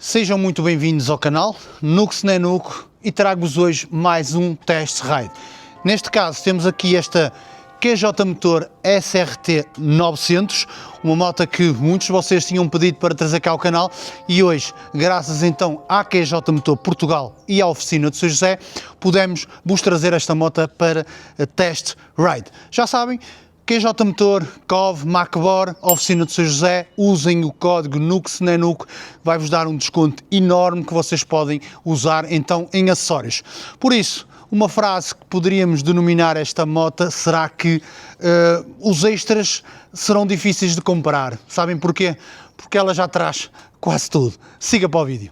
Sejam muito bem-vindos ao canal Nux Nenuco e trago-vos hoje mais um test ride. Neste caso temos aqui esta QJ Motor SRT 900, uma moto que muitos de vocês tinham pedido para trazer cá ao canal e hoje, graças então à QJ Motor Portugal e à oficina de São José, pudemos vos trazer esta moto para test ride. Já sabem, QJ Motor, COV, Macbor, oficina de São José, usem o código NUXNENUCO, vai-vos dar um desconto enorme que vocês podem usar então em acessórios. Por isso, uma frase que poderíamos denominar esta moto será que os extras serão difíceis de comprar. Sabem porquê? Porque ela já traz quase tudo. Siga para o vídeo.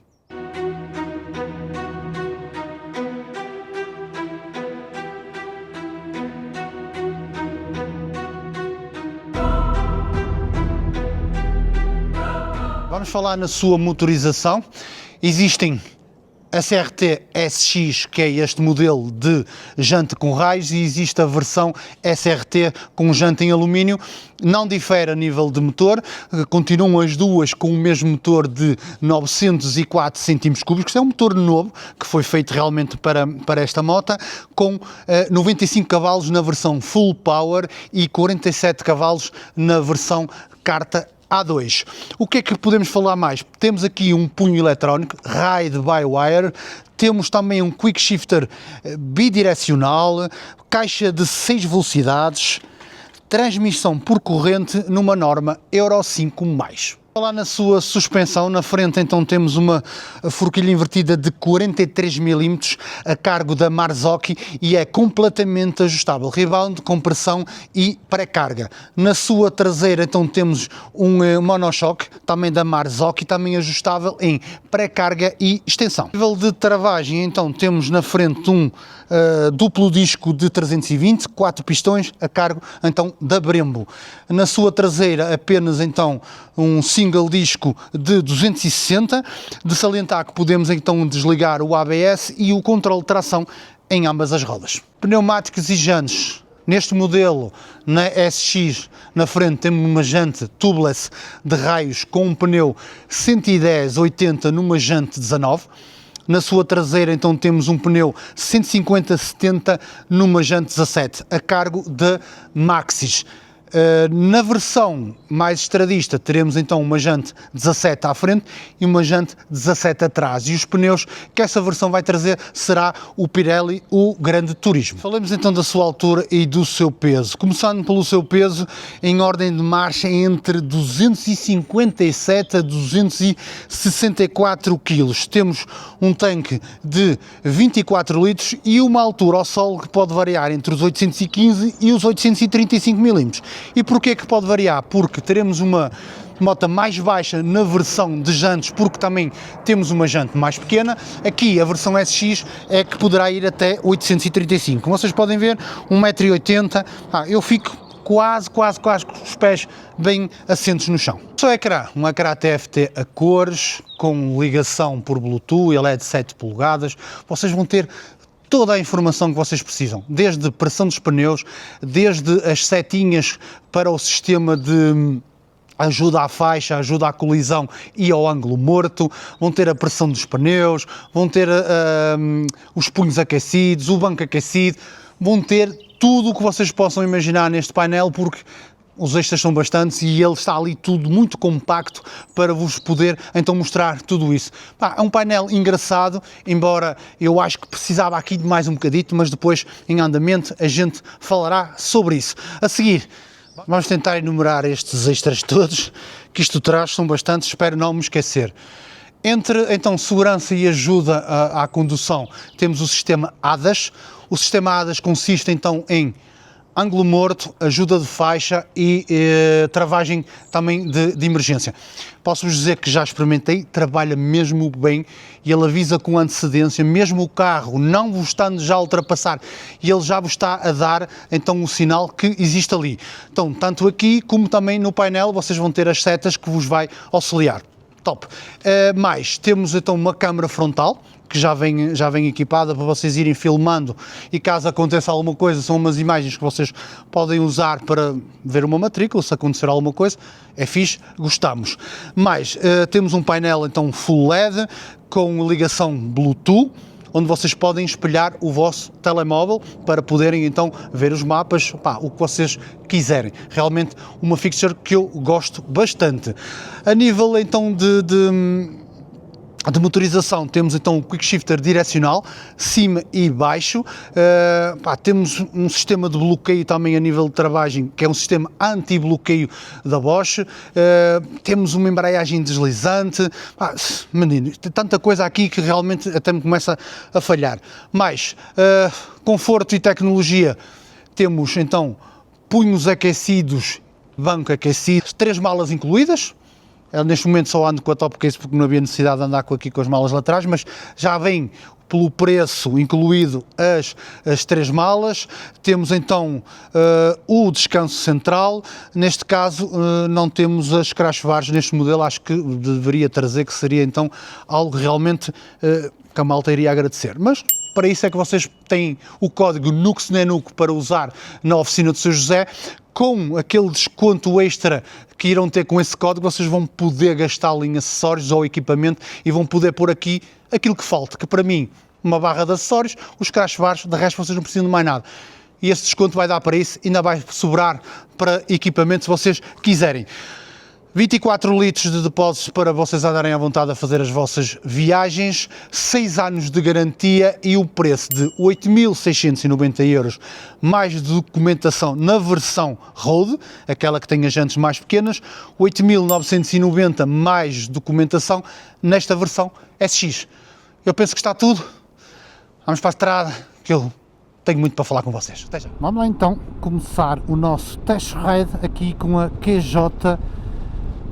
Vamos falar na sua motorização. Existem a SRT SX, que é este modelo de jante com raios, e existe a versão SRT com jante em alumínio. Não difere a nível de motor, continuam as duas com o mesmo motor de 904 cm3, é um motor novo, que foi feito realmente para esta moto, com 95 cavalos na versão Full Power e 47 cavalos na versão Carta A2. O que é que podemos falar mais? Temos aqui um punho eletrónico, Ride by Wire, temos também um Quick Shifter bidirecional, caixa de 6 velocidades, transmissão por corrente numa norma Euro 5+. Lá na sua suspensão, na frente então temos uma forquilha invertida de 43 mm a cargo da Marzocchi e é completamente ajustável, rebound, compressão e pré-carga. Na sua traseira então temos um monoshock, também da Marzocchi, também ajustável em pré-carga e extensão. A nível de travagem então temos na frente um duplo disco de 320, 4 pistões a cargo então da Brembo. Na sua traseira apenas então um single disco de 260, de salientar que podemos então desligar o ABS e o controle de tração em ambas as rodas. Pneumáticos e jantes. Neste modelo, na SX, na frente temos uma jante tubeless de raios com um pneu 110/80 numa jante 19. Na sua traseira então temos um pneu 150/70 numa jante 17, a cargo da Maxxis. Na versão mais estradista teremos então uma jante 17 à frente e uma jante 17 atrás, e os pneus que essa versão vai trazer será o Pirelli, o Grande Turismo. Falemos então da sua altura e do seu peso, começando pelo seu peso em ordem de marcha entre 257 a 264 kg. Temos um tanque de 24 litros e uma altura ao solo que pode variar entre os 815 e os 835 mm. E porquê que pode variar? Porque teremos uma moto mais baixa na versão de jantes, porque também temos uma jante mais pequena. Aqui a versão SX é que poderá ir até 835. Como vocês podem ver, 1,80 m, eu fico quase com os pés bem assentos no chão. O seu ecrã, um ecrã TFT a cores, com ligação por Bluetooth, ele é de 7 polegadas, vocês vão ter toda a informação que vocês precisam, desde pressão dos pneus, desde as setinhas para o sistema de ajuda à faixa, ajuda à colisão e ao ângulo morto, vão ter a pressão dos pneus, vão ter os punhos aquecidos, o banco aquecido, vão ter tudo o que vocês possam imaginar neste painel, porque os extras são bastantes e ele está ali tudo muito compacto para vos poder então mostrar tudo isso. É um painel engraçado, embora eu acho que precisava aqui de mais um bocadito, mas depois em andamento a gente falará sobre isso. A seguir, vamos tentar enumerar estes extras todos que isto traz, são bastantes, espero não me esquecer. Entre então segurança e ajuda à condução temos o sistema ADAS. O sistema ADAS consiste então em ângulo morto, ajuda de faixa e travagem também de emergência. Posso-vos dizer que já experimentei, trabalha mesmo bem e ele avisa com antecedência, mesmo o carro não vos estando já a ultrapassar, e ele já vos está a dar então o sinal que existe ali. Então, tanto aqui como também no painel, vocês vão ter as setas que vos vai auxiliar. Top. Mais, temos então uma câmara frontal, que já vem equipada para vocês irem filmando, e caso aconteça alguma coisa, são umas imagens que vocês podem usar para ver uma matrícula, se acontecer alguma coisa, é fixe, gostamos. Mas temos um painel então Full LED, com ligação Bluetooth, onde vocês podem espelhar o vosso telemóvel para poderem então ver os mapas, o que vocês quiserem. Realmente uma fixture que eu gosto bastante. A nível então de motorização, temos então o Quick Shifter direcional, cima e baixo. Temos um sistema de bloqueio também a nível de travagem, que é um sistema anti-bloqueio da Bosch. Temos uma embreagem deslizante. Menino, tem tanta coisa aqui que realmente até me começa a falhar. Mais conforto e tecnologia, temos então punhos aquecidos, banco aquecido, 3 malas incluídas. Neste momento só ando com a top case porque não havia necessidade de andar aqui com as malas laterais, mas já vem pelo preço incluído as 3 malas. Temos então o descanso central. Neste caso não temos as crash bars neste modelo, acho que deveria trazer, que seria então algo realmente que a malta iria agradecer. Mas para isso é que vocês têm o código NUXNENUC para usar na oficina do Sr. José. Com aquele desconto extra que irão ter com esse código, vocês vão poder gastá-lo em acessórios ou equipamento e vão poder pôr aqui aquilo que falta, que para mim, uma barra de acessórios, os crash bars, de resto vocês não precisam de mais nada. E esse desconto vai dar para isso, ainda vai sobrar para equipamento se vocês quiserem. 24 litros de depósito para vocês andarem à vontade a fazer as vossas viagens, 6 anos de garantia e o preço de 8.690 €, mais de documentação na versão Road, aquela que tem as jantes mais pequenas, 8.990 mais documentação nesta versão SX. Eu penso que está tudo. Vamos para a estrada, que eu tenho muito para falar com vocês. Até já. Vamos lá então começar o nosso test ride aqui com a QJ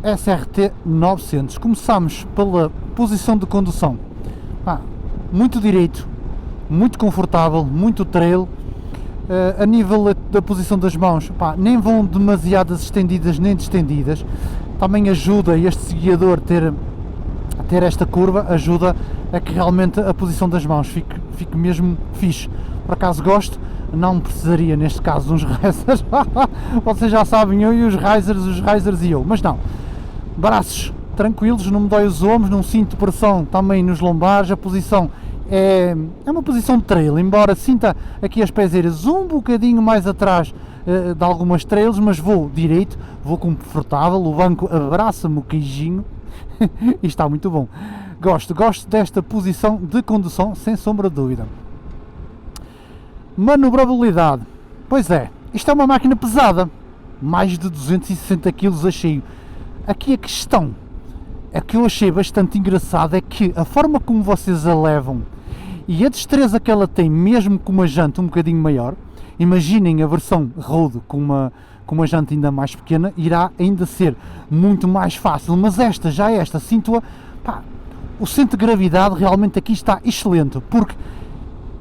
SRT 900. Começamos pela posição de condução. Muito direito, muito confortável, muito trail. A nível da posição das mãos, nem vão demasiadas estendidas nem distendidas. Também ajuda este guiador ter esta curva, ajuda a que realmente a posição das mãos fique mesmo fixe. Por acaso gosto, não precisaria neste caso de uns risers. Vocês já sabem, eu e os risers e eu, mas não. Braços tranquilos, não me dói os ombros, não sinto pressão também nos lombares. A posição é uma posição de trail, embora sinta aqui as pezeiras um bocadinho mais atrás de algumas trails, mas vou direito, vou confortável, o banco abraça-me o queijinho e está muito bom. Gosto desta posição de condução, sem sombra de dúvida. Manobrabilidade, pois é, isto é uma máquina pesada, mais de 260 kg a cheio. Aqui a questão que eu achei bastante engraçada é que a forma como vocês a levam e a destreza que ela tem, mesmo com uma janta um bocadinho maior, imaginem a versão Road com uma janta ainda mais pequena, irá ainda ser muito mais fácil, mas esta sinto-a, o centro de gravidade realmente aqui está excelente, porque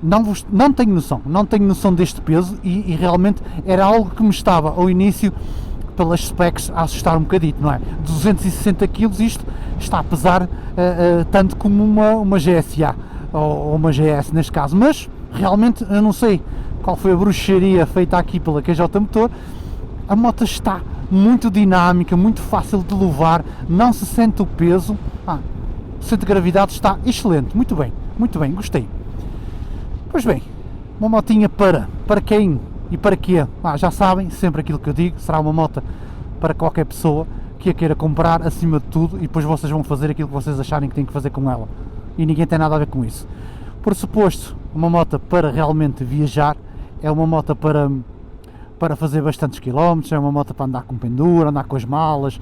não tenho noção deste peso e realmente era algo que me estava ao início, pelas specs, a assustar um bocadito, não é? 260 kg, isto está a pesar tanto como uma GSA, ou uma GS neste caso, mas realmente eu não sei qual foi a bruxaria feita aqui pela QJ Motor. A moto está muito dinâmica, muito fácil de levar, não se sente o peso, o centro de gravidade está excelente, muito bem, gostei. Pois bem, uma motinha para quem e para quê? Já sabem, sempre aquilo que eu digo, será uma moto para qualquer pessoa que a queira comprar, acima de tudo, e depois vocês vão fazer aquilo que vocês acharem que têm que fazer com ela, e ninguém tem nada a ver com isso. Por suposto, uma moto para realmente viajar, é uma moto para fazer bastantes quilómetros, é uma moto para andar com pendura, andar com as malas,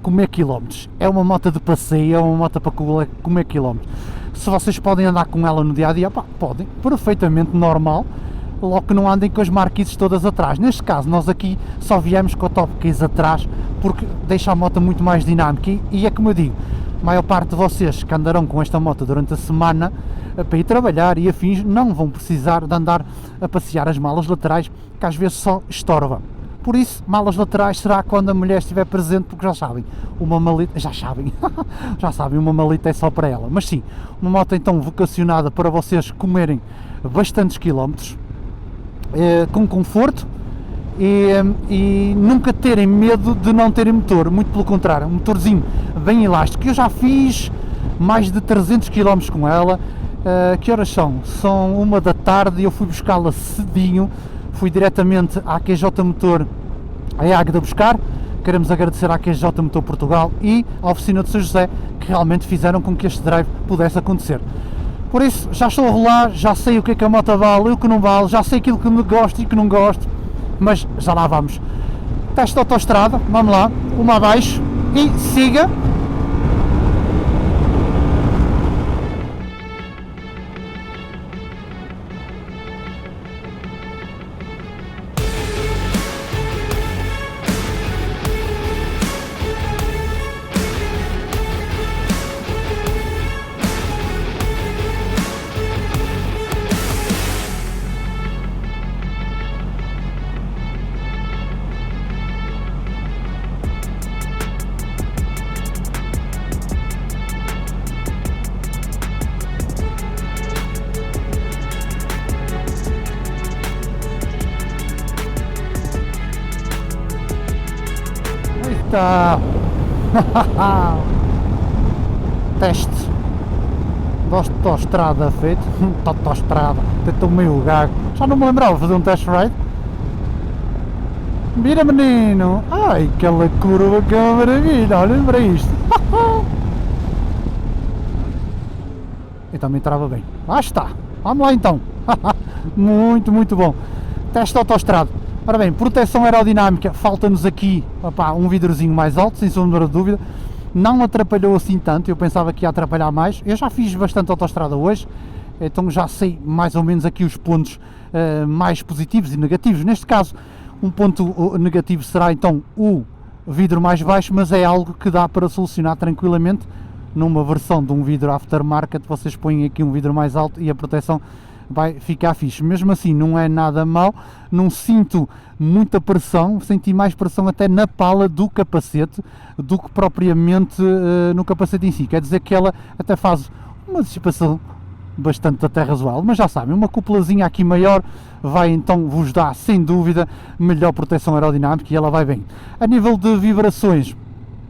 comer quilómetros, é uma moto de passeio, é uma moto para comer quilómetros. Se vocês podem andar com ela no dia a dia, podem, perfeitamente normal, logo que não andem com as marquises todas atrás. Neste caso, nós aqui só viemos com a top case atrás, porque deixa a moto muito mais dinâmica, e é como eu digo, a maior parte de vocês que andarão com esta moto durante a semana para ir trabalhar e afins, não vão precisar de andar a passear as malas laterais, que às vezes só estorva. Por isso, malas laterais será quando a mulher estiver presente, porque já sabem, uma maleta, já sabem, uma maleta é só para ela. Mas sim, uma moto então vocacionada para vocês comerem bastantes quilómetros, com conforto e nunca terem medo de não terem motor, muito pelo contrário, um motorzinho bem elástico. Eu já fiz mais de 300 km com ela. Que horas são? São 1 da tarde e eu fui buscá-la cedinho, fui diretamente à QJ Motor em Águeda buscar. Queremos agradecer à QJ Motor Portugal e à oficina de São José, que realmente fizeram com que este drive pudesse acontecer. Por isso, já estou a rolar, já sei o que é que a moto vale e o que não vale, já sei aquilo que me gosto e que não gosto, mas já lá vamos. Teste de autoestrada, vamos lá, uma abaixo e siga. Eita! Teste de autoestrada feito. Autoestrada, até estou meio gago. Já não me lembrava de fazer um test ride. Vira, menino! Ai, aquela curva, que maravilha! Olhem para isto! E também trava bem. Lá está! Vamos lá então! Muito, muito bom! Teste de autoestrada. Ora bem, proteção aerodinâmica, falta-nos aqui um vidrozinho mais alto, sem sombra de dúvida. Não atrapalhou assim tanto, eu pensava que ia atrapalhar mais. Eu já fiz bastante autoestrada hoje, então já sei mais ou menos aqui os pontos mais positivos e negativos. Neste caso, um ponto negativo será então o vidro mais baixo, mas é algo que dá para solucionar tranquilamente. Numa versão de um vidro aftermarket, vocês põem aqui um vidro mais alto e a proteção vai ficar fixe. Mesmo assim, não é nada mau, não sinto muita pressão, senti mais pressão até na pala do capacete do que propriamente no capacete em si. Quer dizer que ela até faz uma dissipação bastante até razoável, mas já sabem, uma cúpulazinha aqui maior vai então vos dar sem dúvida melhor proteção aerodinâmica e ela vai bem. A nível de vibrações,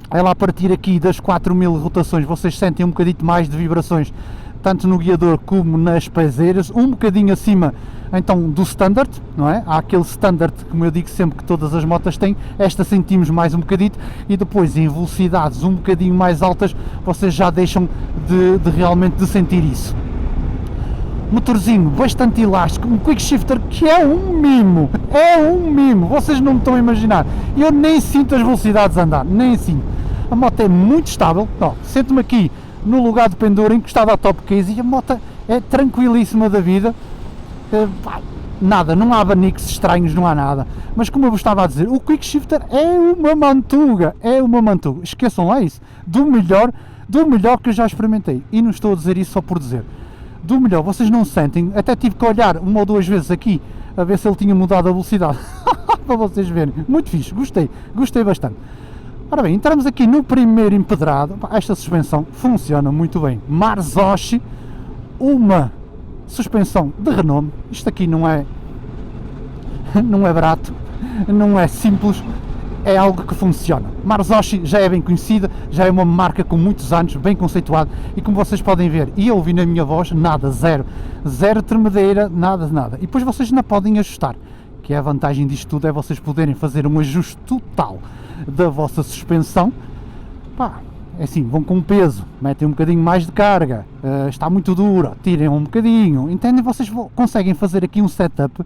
ela a partir aqui das 4000 rotações, vocês sentem um bocadinho mais de vibrações, tanto no guiador como nas pezeiras, um bocadinho acima então do standard, não é? Há aquele standard, como eu digo sempre, que todas as motas têm, esta sentimos mais um bocadinho, e depois em velocidades um bocadinho mais altas, vocês já deixam de realmente de sentir isso. Motorzinho bastante elástico, um quick shifter que é um mimo, vocês não me estão a imaginar, eu nem sinto as velocidades a andar, nem sinto. A moto é muito estável, sento-me aqui no lugar de pendura, encostado à top case, e a moto é tranquilíssima da vida. Nada, não há abaniques estranhos, não há nada. Mas como eu vos estava a dizer, o quick shifter é uma mantuga, esqueçam lá isso, do melhor que eu já experimentei, e não estou a dizer isso só por dizer, do melhor. Vocês não sentem, até tive que olhar uma ou duas vezes aqui a ver se ele tinha mudado a velocidade para vocês verem, muito fixe, gostei bastante. Ora bem, entramos aqui no primeiro empedrado. Esta suspensão funciona muito bem. Marzocchi, uma suspensão de renome. Isto aqui não é barato, não é simples, é algo que funciona. Marzocchi já é bem conhecida, já é uma marca com muitos anos, bem conceituada, e como vocês podem ver, e ouvir na minha voz, nada, zero tremedeira, nada. E depois vocês ainda podem ajustar, que é a vantagem disto tudo, é vocês poderem fazer um ajuste total da vossa suspensão. É assim, vão com peso, metem um bocadinho mais de carga, está muito dura, tirem um bocadinho, entendem? Vocês conseguem fazer aqui um setup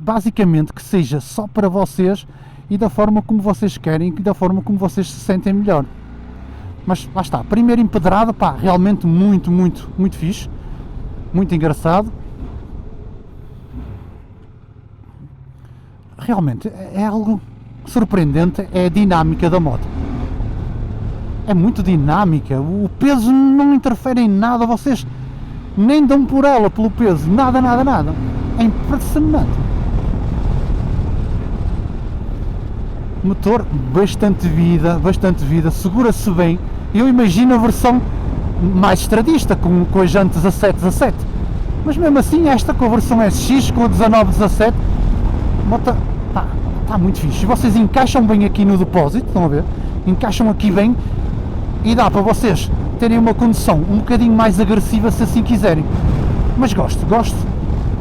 basicamente que seja só para vocês e da forma como vocês querem e da forma como vocês se sentem melhor. Mas lá está, primeiro empedrado, realmente muito fixe, muito engraçado. Realmente é algo surpreendente, é a dinâmica da moto. É muito dinâmica, o peso não interfere em nada, vocês nem dão por ela pelo peso, nada. É impressionante. motor bastante vida, segura-se bem. Eu imagino a versão mais estradista, com as jantes a 7, mas mesmo assim esta com a versão SX, com a 19-17, a moto está muito fixe. E vocês encaixam bem aqui no depósito, estão a ver? Encaixam aqui bem e dá para vocês terem uma condução um bocadinho mais agressiva se assim quiserem. Mas gosto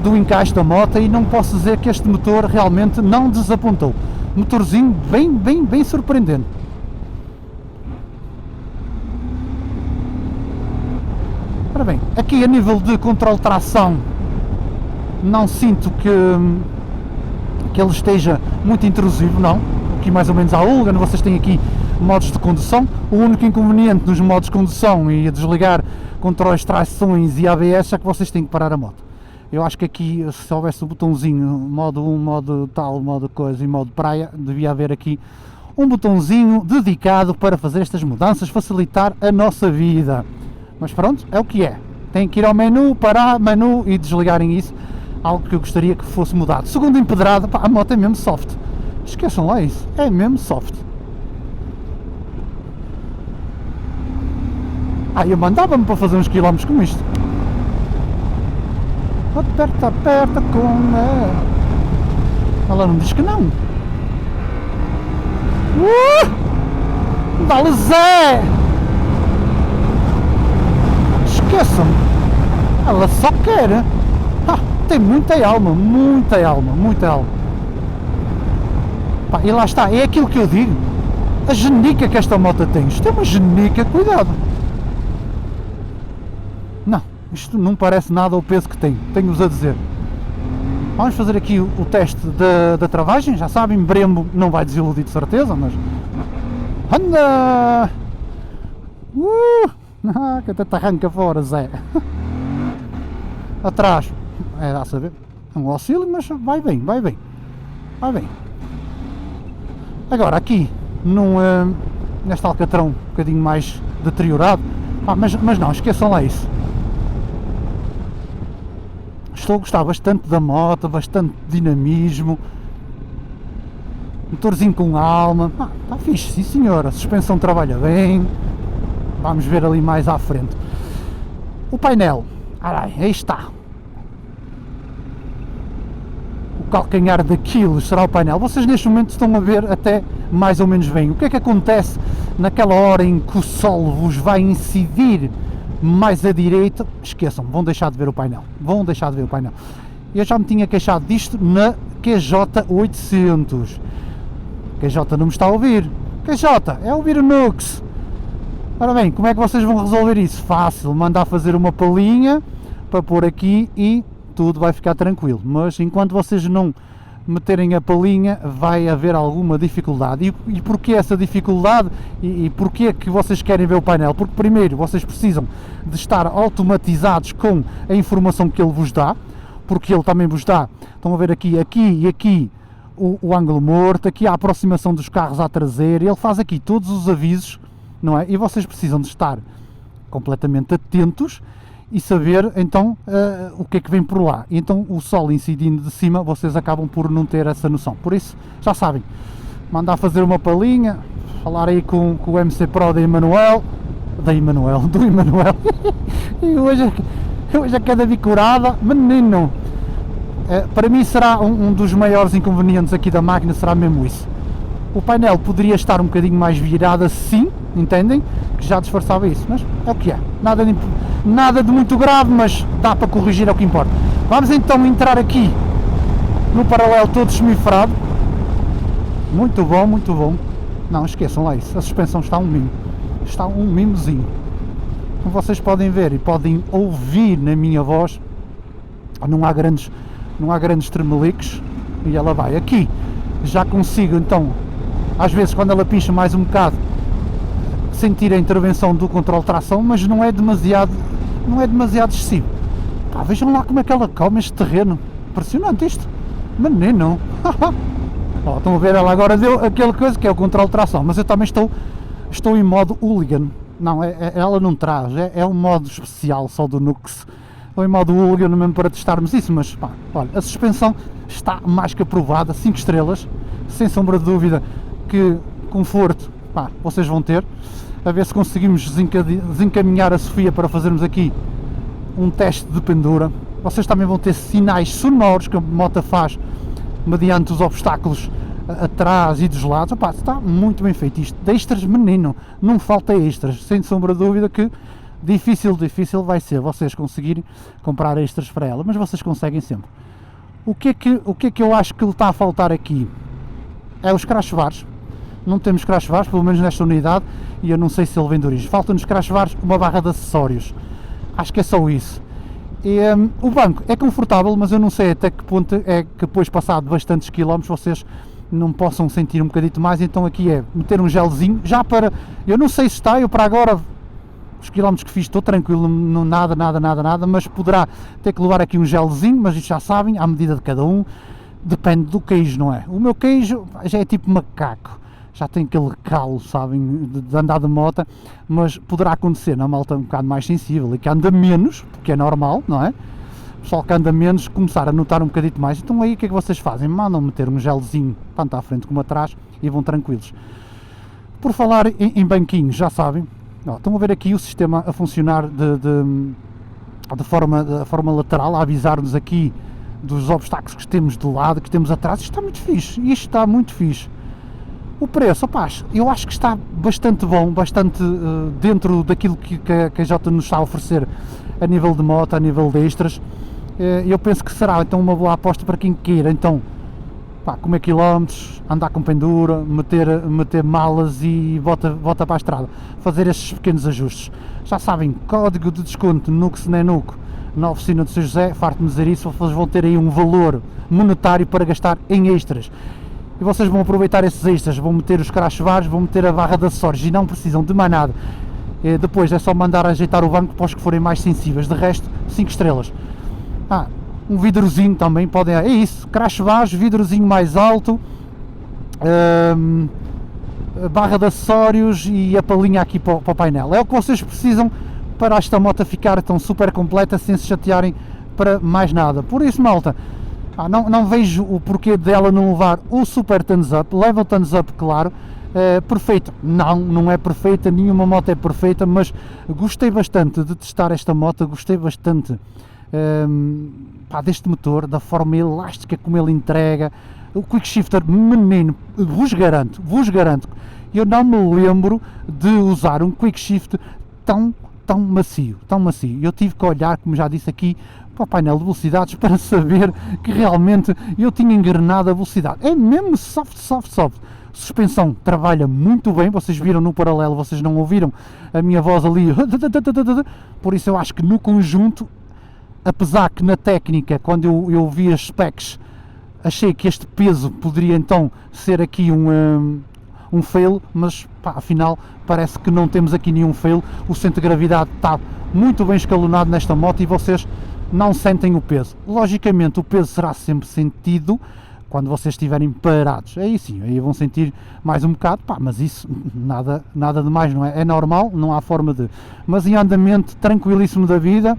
do encaixe da moto e não posso dizer que este motor realmente não desapontou. Motorzinho bem surpreendente. Ora bem, aqui a nível de controle de tração não sinto que ele esteja muito intrusivo, não. Aqui mais ou menos à Ulgan, vocês têm aqui modos de condução. O único inconveniente nos modos de condução e a desligar controles de trações e ABS é que vocês têm que parar a moto. Eu acho que aqui, se houvesse o botãozinho modo 1, modo tal, modo coisa e modo praia, devia haver aqui um botãozinho dedicado para fazer estas mudanças, facilitar a nossa vida. Mas pronto, é o que é. Tem que ir ao menu, parar, menu e desligarem isso. Algo que eu gostaria que fosse mudado. Segundo empedrado, pá, a moto é mesmo soft. Esqueçam lá isso, é mesmo soft. Eu mandava-me para fazer uns quilómetros com isto. Aperta com ela não diz que não. Dá-lhe Zé! Esqueçam-me. Ela só quer. Tem muita alma. Pá, e lá está, é aquilo que eu digo. A genica que esta moto tem. Isto é uma genica, cuidado. Não, isto não parece nada ao peso que tem, tenho-vos a dizer. Vamos fazer aqui o teste da travagem, já sabem, Brembo não vai desiludir de certeza, mas... Anda! Que até te arranca fora, Zé. Atrás, dá a saber, é um auxílio, mas vai bem. Agora aqui, neste alcatrão um bocadinho mais deteriorado, mas não, esqueçam lá isso. Estou a gostar bastante da moto, bastante dinamismo, motorzinho com alma, está fixe, sim senhora, a suspensão trabalha bem, vamos ver ali mais à frente. O painel, aí está, o calcanhar daquilo será o painel. Vocês neste momento estão a ver até mais ou menos bem. O que é que acontece naquela hora em que o sol vos vai incidir mais à direita? Esqueçam, vão deixar de ver o painel. Eu já me tinha queixado disto na QJ 800. QJ não me está a ouvir. QJ, é ouvir o Nux. Ora bem, como é que vocês vão resolver isso? Fácil, mandar fazer uma palinha para pôr aqui e tudo vai ficar tranquilo. Mas enquanto vocês não meterem a palinha, vai haver alguma dificuldade. E porquê essa dificuldade? E porquê que vocês querem ver o painel? Porque primeiro vocês precisam de estar automatizados com a informação que ele vos dá, porque ele também vos dá, estão a ver aqui e aqui o ângulo morto, aqui a aproximação dos carros à traseira, ele faz aqui todos os avisos, não é? E vocês precisam de estar completamente atentos e saber então o que é que vem por lá. E então o sol incidindo de cima, vocês acabam por não ter essa noção. Por isso, já sabem, mandar fazer uma palinha, falar aí com o MC Pro do Emanuel. E hoje a cada bicurada, menino, para mim será um dos maiores inconvenientes aqui da máquina, será mesmo isso. O painel poderia estar um bocadinho mais virado assim, entendem? Que já disfarçava isso, mas é o que é. Nada de muito grave, mas dá para corrigir, é o que importa. Vamos então entrar aqui no paralelo todo semifrado. Muito bom. Não, esqueçam lá isso, a suspensão está um mimo. Está um mimozinho. Como vocês podem ver e podem ouvir na minha voz, não há grandes tremeliques e ela vai aqui. Já consigo então, às vezes quando ela pincha mais um bocado, sentir a intervenção do controle de tração, mas não é demasiado excessivo. Vejam lá como é que ela come este terreno. Impressionante isto. Menino. Estão a ver, ela agora deu aquela coisa que é o controle de tração, mas eu também estou em modo hooligan. Não, ela não traz, é um modo especial só do Nux. Estou em modo hooligan mesmo para testarmos isso, mas olha, a suspensão está mais que aprovada, 5 estrelas, sem sombra de dúvida. que conforto, pá, vocês vão ter. A ver se conseguimos desencaminhar a Sofia para fazermos aqui um teste de pendura. Vocês também vão ter sinais sonoros que a moto faz mediante os obstáculos atrás e dos lados. Opa, está muito bem feito isto. De extras, menino, não falta extras. Sem sombra de dúvida que difícil vai ser vocês conseguirem comprar extras para ela, mas vocês conseguem sempre. O que é que eu acho que lhe está a faltar aqui? É os crash bars. Não temos crash bars, pelo menos nesta unidade, e eu não sei se ele vem de origem. Falta-nos crash bars, uma barra de acessórios. Acho que é só isso. E, o banco é confortável, mas eu não sei até que ponto é que depois, passado bastantes quilómetros, vocês não possam sentir um bocadito mais. Então aqui é meter um gelzinho, já para... Eu não sei se está, eu para agora, os quilómetros que fiz, estou tranquilo, não, nada, mas poderá ter que levar aqui um gelzinho, mas isto já sabem, à medida de cada um, depende do queijo, não é? O meu queijo já é tipo macaco. Já tem aquele calo, sabem, de andar de moto, mas poderá acontecer na malta um bocado mais sensível e que anda menos, porque é normal, não é? O pessoal que anda menos começar a notar um bocadito mais. Então aí o que é que vocês fazem? Mandam meter um gelzinho, tanto à frente como atrás, e vão tranquilos. Por falar em banquinhos, já sabem, ó, estão a ver aqui o sistema a funcionar de forma lateral, a avisar-nos aqui dos obstáculos que temos de lado, que temos atrás. Isto está muito fixe, isto está muito fixe. O preço, opá, eu acho que está bastante bom, bastante dentro daquilo que a Jota nos está a oferecer a nível de moto, a nível de extras. Eu penso que será então uma boa aposta para quem queira, então, pá, comer quilómetros, andar com pendura, meter malas e volta para a estrada, fazer estes pequenos ajustes. Já sabem, código de desconto NUCSNENUC na oficina de São José, farto-me dizer isso, vocês vão ter aí um valor monetário para gastar em extras. E vocês vão aproveitar esses extras, vão meter os crash bars, vão meter a barra de acessórios e não precisam de mais nada. Depois é só mandar ajeitar o banco para os que forem mais sensíveis, de resto 5 estrelas. Um vidrozinho também, podem, é isso, crash bars, vidrozinho mais alto, barra de acessórios e a palinha aqui para o painel. É o que vocês precisam para esta moto ficar tão super completa sem se chatearem para mais nada. Por isso, malta, não vejo o porquê dela não levar o super thumbs up. Leva o thumbs up, claro. Perfeita? Não é perfeita, nenhuma moto é perfeita, mas gostei bastante de testar esta moto, gostei bastante deste motor, da forma elástica como ele entrega. O quick shifter, menino, vos garanto, eu não me lembro de usar um quick shift tão macio. Eu tive que olhar, como já disse aqui, para o painel de velocidades para saber que realmente eu tinha engrenado a velocidade. É mesmo soft. Suspensão trabalha muito bem, vocês viram no paralelo, vocês não ouviram a minha voz ali, por isso eu acho que no conjunto, apesar que na técnica, quando eu vi as specs, achei que este peso poderia então ser aqui um fail, mas pá, afinal parece que não temos aqui nenhum fail. O centro de gravidade está muito bem escalonado nesta moto e vocês não sentem o peso. Logicamente o peso será sempre sentido quando vocês estiverem parados, aí sim, aí vão sentir mais um bocado, pá, mas isso nada de mais, não é? É normal, não há forma de... Mas em andamento tranquilíssimo da vida,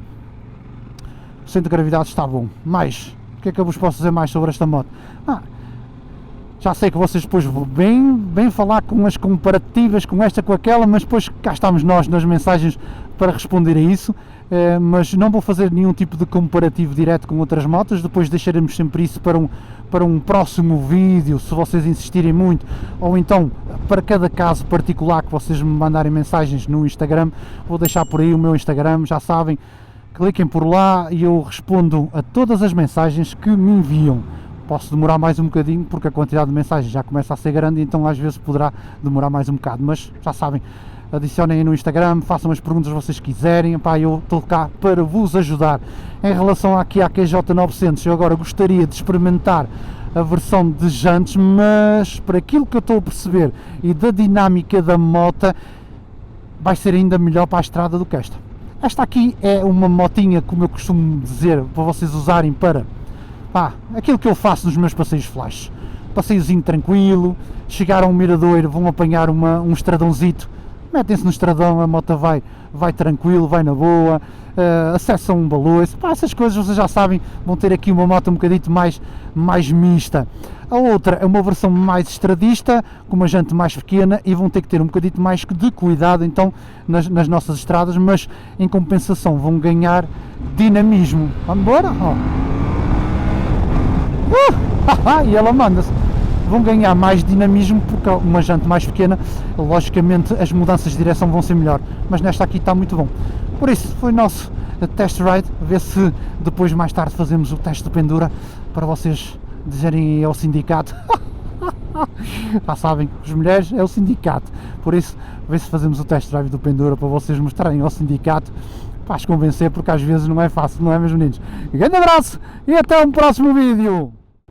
o centro de gravidade está bom. Mais, o que é que eu vos posso dizer mais sobre esta moto? Já sei que vocês depois bem falar com as comparativas, com esta, com aquela, mas depois cá estamos nós nas mensagens para responder a isso, mas não vou fazer nenhum tipo de comparativo direto com outras motos, depois deixaremos sempre isso para um próximo vídeo, se vocês insistirem muito, ou então para cada caso particular que vocês me mandarem mensagens no Instagram, vou deixar por aí o meu Instagram, já sabem, cliquem por lá e eu respondo a todas as mensagens que me enviam. Posso demorar mais um bocadinho porque a quantidade de mensagens já começa a ser grande, então às vezes poderá demorar mais um bocado, mas já sabem, adicionem aí no Instagram, façam as perguntas que vocês quiserem, pá, eu estou cá para vos ajudar. Em relação aqui à QJ900, eu agora gostaria de experimentar a versão de jantes, mas para aquilo que eu estou a perceber e da dinâmica da moto, vai ser ainda melhor para a estrada do que esta. Esta aqui é uma motinha, como eu costumo dizer, para vocês usarem para aquilo que eu faço nos meus passeios flash. Passeiozinho tranquilo, chegar a um miradouro, vão apanhar um estradãozito, metem-se no estradão, a moto vai tranquilo, vai na boa, acessam um baloiço, pá, essas coisas vocês já sabem, vão ter aqui uma moto um bocadito mais mista. A outra é uma versão mais estradista, com uma jante mais pequena, e vão ter que ter um bocadito mais de cuidado então nas nossas estradas, mas em compensação vão ganhar dinamismo. Vamos embora? E ela manda-se. Vão ganhar mais dinamismo porque uma jante mais pequena, logicamente as mudanças de direção vão ser melhor, mas nesta aqui está muito bom. Por isso, foi o nosso test ride, ver se depois mais tarde fazemos o teste do pendura, para vocês dizerem ao sindicato. Já sabem, as mulheres é o sindicato, por isso, ver se fazemos o test drive do pendura para vocês mostrarem ao sindicato, para as convencer, porque às vezes não é fácil, não é, meus meninos? Um grande abraço e até um próximo vídeo!